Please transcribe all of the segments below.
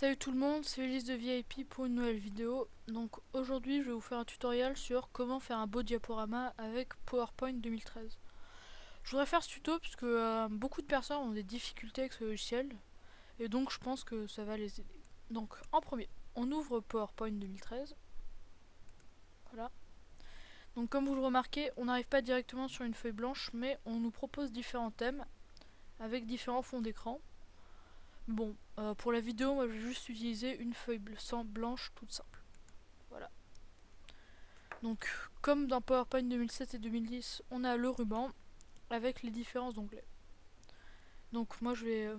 Salut tout le monde, c'est Ulysse de VIP pour une nouvelle vidéo. Donc aujourd'hui je vais vous faire un tutoriel sur comment faire un beau diaporama avec PowerPoint 2013. Je voudrais faire ce tuto puisque beaucoup de personnes ont des difficultés avec ce logiciel et donc je pense que ça va les aider. Donc en premier, on ouvre PowerPoint 2013. Voilà. Donc comme vous le remarquez, on n'arrive pas directement sur une feuille blanche mais on nous propose différents thèmes avec différents fonds d'écran. Bon, pour la vidéo, moi je vais juste utiliser une feuille blanche toute simple. Voilà. Donc, comme dans PowerPoint 2007 et 2010, on a le ruban avec les différents onglets. Donc, moi je vais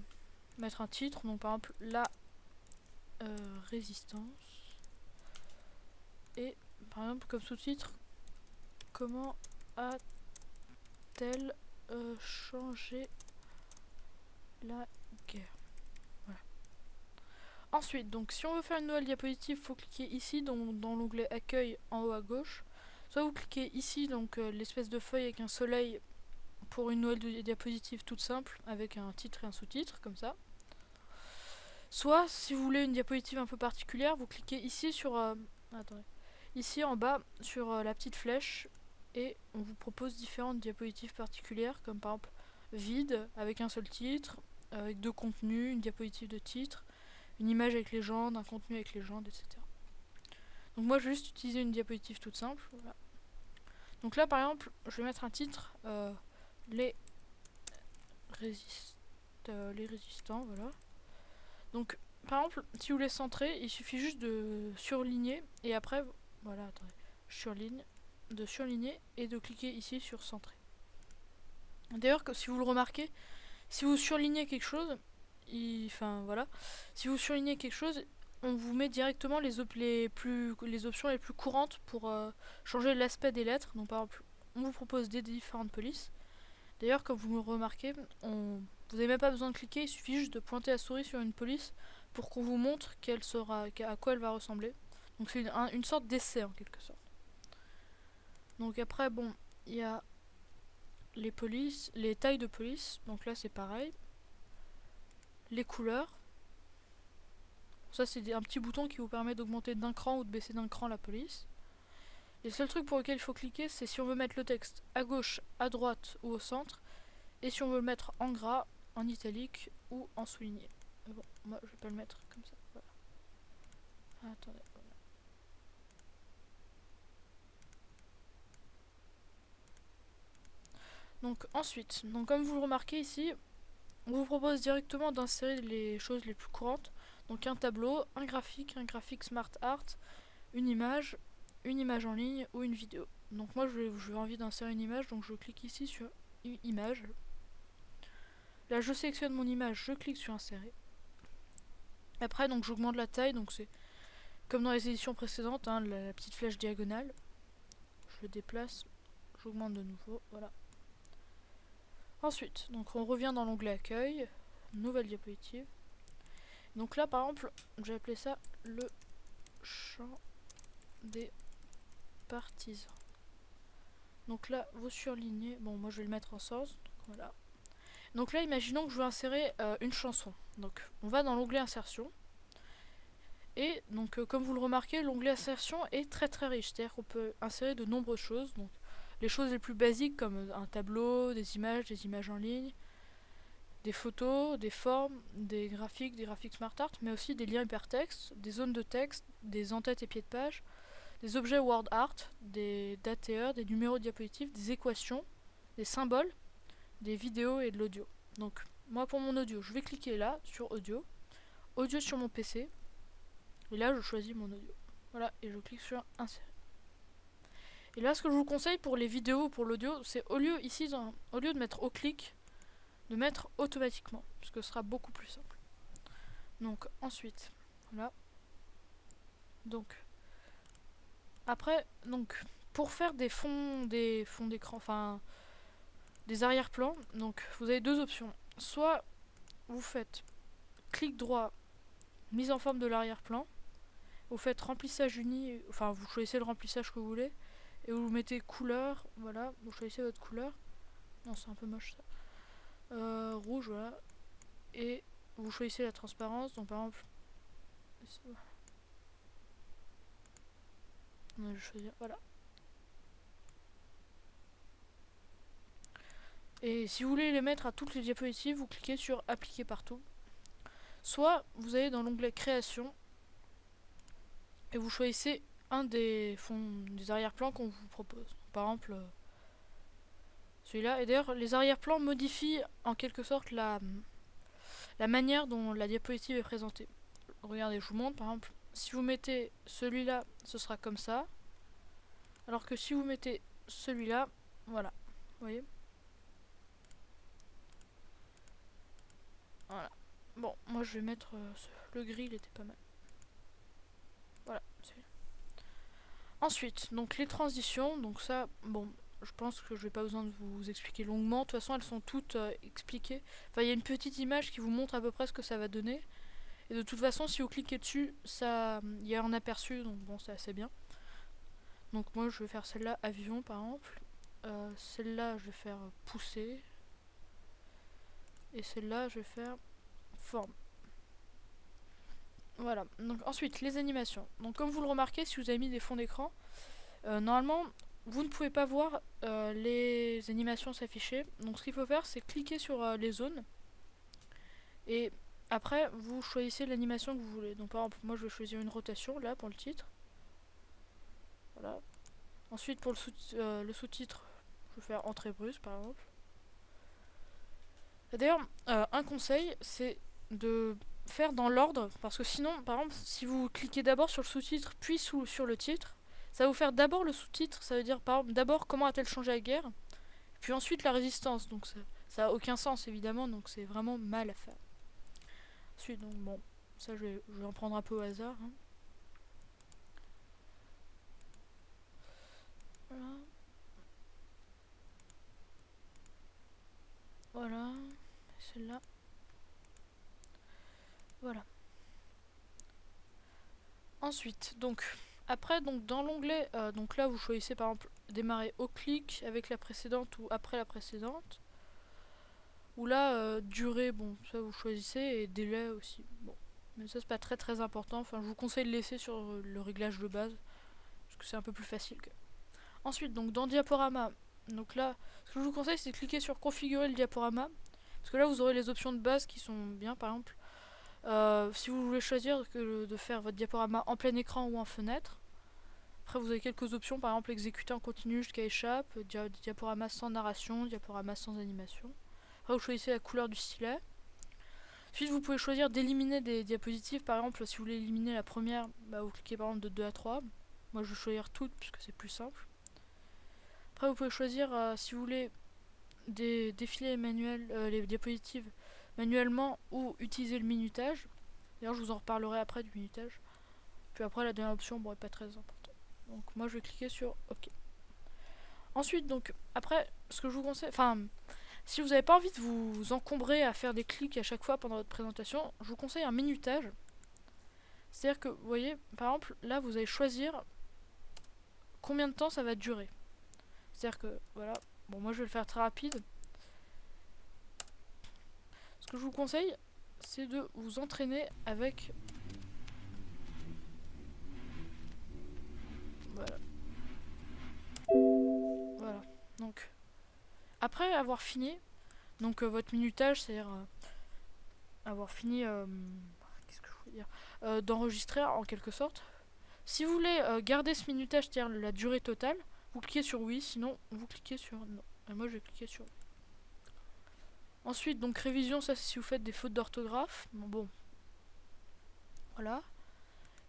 mettre un titre, donc par exemple la résistance. Et par exemple, comme sous-titre, comment a-t-elle changé la guerre? Voilà. Ensuite, donc si on veut faire une nouvelle diapositive, il faut cliquer ici dans l'onglet accueil en haut à gauche. Soit vous cliquez ici, donc l'espèce de feuille avec un soleil pour une nouvelle diapositive toute simple avec un titre et un sous-titre comme ça. Soit si vous voulez une diapositive un peu particulière, vous cliquez ici sur attendez, ici en bas sur la petite flèche et on vous propose différentes diapositives particulières comme par exemple vide avec un seul titre, avec deux contenus, une diapositive de titre, une image avec légende, un contenu avec légende, etc. Donc moi je vais juste utiliser une diapositive toute simple. Voilà. Donc là par exemple je vais mettre un titre les résistants, voilà. Donc par exemple si vous voulez centrer, il suffit juste de surligner et après voilà, attendez, de surligner et de cliquer ici sur centrer. D'ailleurs si vous le remarquez, si vous surlignez quelque chose, enfin voilà, si vous surlignez quelque chose, on vous met directement les options les plus courantes pour changer l'aspect des lettres. Donc par exemple, on vous propose des différentes polices. D'ailleurs, comme vous me remarquez, vous n'avez même pas besoin de cliquer, il suffit juste de pointer la souris sur une police pour qu'on vous montre à quoi elle va ressembler. Donc c'est une sorte d'essai en quelque sorte. Donc après, bon, il y a les polices, les tailles de police, donc là c'est pareil. Les couleurs, ça c'est un petit bouton qui vous permet d'augmenter d'un cran ou de baisser d'un cran la police. Et le seul truc pour lequel il faut cliquer, c'est si on veut mettre le texte à gauche, à droite ou au centre, et si on veut le mettre en gras, en italique ou en souligné. Mais bon, moi je vais pas le mettre comme ça. Voilà. Attendez, voilà. Donc ensuite, donc comme vous le remarquez ici, on vous propose directement d'insérer les choses les plus courantes. Donc un tableau, un graphique smart art, une image en ligne ou une vidéo. Donc moi j'ai envie d'insérer une image, donc je clique ici sur image. Là je sélectionne mon image, je clique sur insérer. Après donc j'augmente la taille, donc c'est comme dans les éditions précédentes, hein, la petite flèche diagonale. Je le déplace, j'augmente de nouveau, voilà. Ensuite, donc on revient dans l'onglet accueil, nouvelle diapositive. Donc là par exemple, j'ai appelé ça le champ des partisans. Donc là vous surlignez, bon moi je vais le mettre en sens, donc voilà. Donc là imaginons que je veux insérer une chanson. Donc on va dans l'onglet insertion. Et donc comme vous le remarquez, l'onglet insertion est très très riche, c'est-à-dire qu'on peut insérer de nombreuses choses. Donc les choses les plus basiques comme un tableau, des images en ligne, des photos, des formes, des graphiques smart art, mais aussi des liens hypertextes, des zones de texte, des en-têtes et pieds de page, des objets word art, des dateurs, des numéros de diapositives, des équations, des symboles, des vidéos et de l'audio. Donc moi pour mon audio, je vais cliquer là sur audio, audio sur mon PC, et là je choisis mon audio. Voilà, et je clique sur insérer. Et là ce que je vous conseille pour les vidéos ou pour l'audio, c'est au lieu de mettre au clic, de mettre automatiquement, parce que ce sera beaucoup plus simple. Donc ensuite, voilà. Donc après, donc pour faire des fonds d'écran, enfin des arrière-plans, donc vous avez deux options. Soit vous faites clic droit, mise en forme de l'arrière-plan, vous faites remplissage uni, enfin vous choisissez le remplissage que vous voulez, et vous mettez couleur, voilà, vous choisissez votre couleur. Non, c'est un peu moche ça. Rouge, voilà. Et vous choisissez la transparence, donc par exemple Je vais choisir, voilà. Et si vous voulez les mettre à toutes les diapositives, vous cliquez sur appliquer partout. Soit vous allez dans l'onglet création et vous choisissez un des fonds, des arrière-plans qu'on vous propose. Par exemple, celui-là. Et d'ailleurs, les arrière-plans modifient en quelque sorte la manière dont la diapositive est présentée. Regardez, je vous montre par exemple, si vous mettez celui-là, ce sera comme ça. Alors que si vous mettez celui-là, voilà. Vous voyez ? Voilà. Bon, moi je vais mettre le gris, il était pas mal. Voilà, celui-là. Ensuite, donc les transitions, donc ça, bon, je pense que je n'ai pas besoin de vous expliquer longuement. De toute façon, elles sont toutes expliquées. Enfin, il y a une petite image qui vous montre à peu près ce que ça va donner. Et de toute façon, si vous cliquez dessus, ça, il y a un aperçu, donc bon, c'est assez bien. Donc moi, je vais faire celle-là, avion, par exemple. Celle-là, je vais faire pousser. Et celle-là, je vais faire forme. Voilà. Donc ensuite, les animations. Donc comme vous le remarquez, si vous avez mis des fonds d'écran, normalement, vous ne pouvez pas voir les animations s'afficher. Donc ce qu'il faut faire, c'est cliquer sur les zones. Et après, vous choisissez l'animation que vous voulez. Donc par exemple, moi je vais choisir une rotation, là, pour le titre. Voilà. Ensuite, pour le sous-titre, je vais faire entrée brusque, par exemple. D'ailleurs, un conseil, c'est de faire dans l'ordre, parce que sinon, par exemple, si vous cliquez d'abord sur le sous-titre, puis sur le titre, ça va vous faire d'abord le sous-titre, ça veut dire par exemple d'abord comment a-t-elle changé la guerre, puis ensuite la résistance, donc ça a aucun sens évidemment, donc c'est vraiment mal à faire. Ensuite, donc bon, ça je vais en prendre un peu au hasard. Hein. Voilà. Voilà, celle-là. Voilà. Ensuite, donc, après, donc dans l'onglet, donc là vous choisissez par exemple démarrer au clic avec la précédente ou après la précédente. Ou là, durée, bon, ça vous choisissez, et délai aussi. Bon, mais ça c'est pas très très important. Enfin, je vous conseille de laisser sur le réglage de base, parce que c'est un peu plus facile. Ensuite, donc dans diaporama, donc là, ce que je vous conseille c'est de cliquer sur configurer le diaporama, parce que là vous aurez les options de base qui sont bien, par exemple. Si vous voulez choisir de faire votre diaporama en plein écran ou en fenêtre, après vous avez quelques options, par exemple exécuter en continu jusqu'à échappe, diaporama sans narration, diaporama sans animation. Après vous choisissez la couleur du stylet. Ensuite vous pouvez choisir d'éliminer des diapositives, par exemple si vous voulez éliminer la première, bah, vous cliquez par exemple de 2 à 3. Moi je vais choisir toutes puisque c'est plus simple. Après vous pouvez choisir si vous voulez défiler les diapositives manuellement ou utiliser le minutage. D'ailleurs je vous en reparlerai après du minutage. Puis après la dernière option, bon, est pas très importante. Donc moi je vais cliquer sur OK. Ensuite donc après ce que je vous conseille, enfin si vous n'avez pas envie de vous encombrer à faire des clics à chaque fois pendant votre présentation, je vous conseille un minutage. C'est-à-dire que vous voyez par exemple là vous allez choisir combien de temps ça va durer. C'est-à-dire que voilà, bon moi je vais le faire très rapide. Ce que je vous conseille c'est de vous entraîner avec voilà. Voilà. Donc après avoir fini, donc votre minutage, c'est-à-dire avoir fini qu'est-ce que je veux dire d'enregistrer en quelque sorte. Si vous voulez garder ce minutage, c'est-à-dire la durée totale, vous cliquez sur oui, sinon vous cliquez sur non. Et moi je vais cliquer sur oui. Ensuite, donc révision, ça c'est si vous faites des fautes d'orthographe. Bon. Voilà.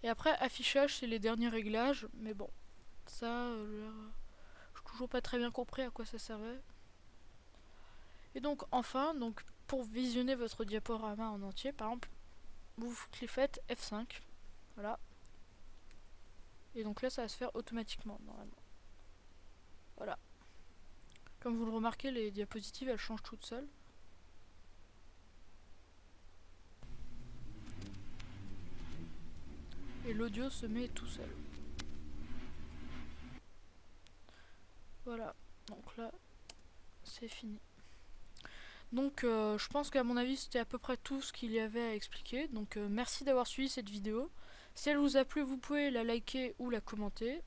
Et après, affichage, c'est les derniers réglages. Mais bon, ça, j'ai toujours pas très bien compris à quoi ça servait. Et donc, enfin, donc, pour visionner votre diaporama en entier, par exemple, vous faites F5. Voilà. Et donc là, ça va se faire automatiquement, normalement. Voilà. Comme vous le remarquez, les diapositives, elles changent toutes seules. Et l'audio se met tout seul. Voilà. Donc là, c'est fini. Donc je pense qu'à mon avis c'était à peu près tout ce qu'il y avait à expliquer. Donc merci d'avoir suivi cette vidéo. Si elle vous a plu, vous pouvez la liker ou la commenter.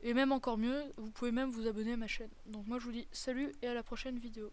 Et même encore mieux, vous pouvez même vous abonner à ma chaîne. Donc moi je vous dis salut et à la prochaine vidéo.